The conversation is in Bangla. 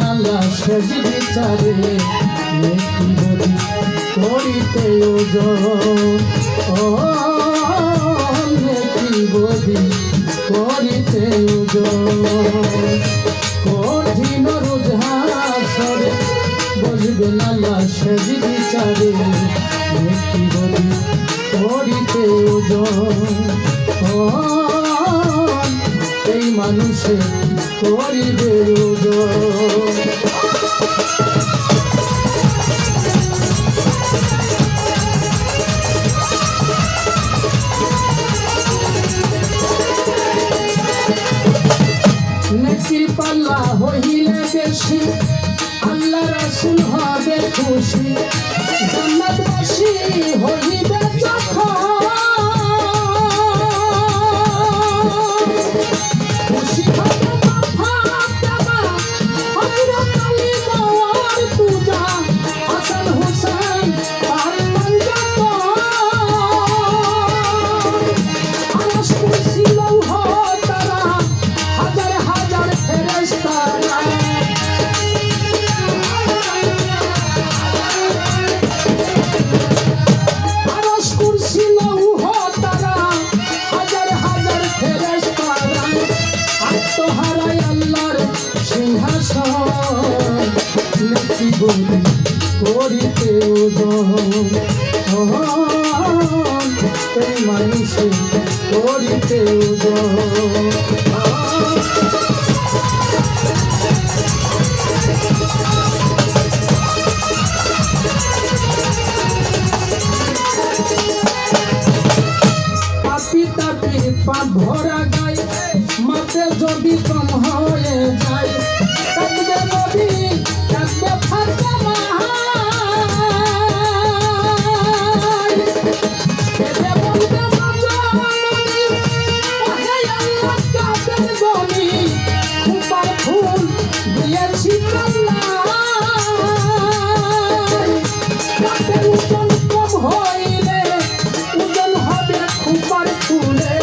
নালা সেজ বিচারে নেকি বলি করিতে ওজন নেকি বলি করিতে ওজন কঠিন রোজহাসরে বসবে নালা সেজ বিচারে নেকি বলি করিতে ওজন এই মানুষে করিবে ওজন নেকির পাল্লা হইলে বেশি আল্লাহ রাসূল হবে খুশি জান্নাতবাসী হইবে যখন খুশি হবে বাবা হযরত আলী মাওয়ার পূজা হাসান হুসাইন আর পাঞ্জাব আরশ কুরসি লৌহ তারা হাজার হাজার ফেরেশতা আরশ কুরসি লৌহ তারা হাজার হাজার ফেরেশতা আত্মহারায় আল্লাহর সিংহাসন নেকি বলি করিতে ওজন এই মানুষে করিতে ওজন পাপি তাপি পাপ ভরা গায় মাতে যদি কম হয়ে যায় কাঁদবে নবী কাঁদবে ফাতেমা কেঁদে বলবে নবী ওহে আল্লাহ কাদের গনি খুপার ফুল দিয়েছি কাল্লাই কাদের ওজন কম হইলে ওজন হবে খুপার ফুলে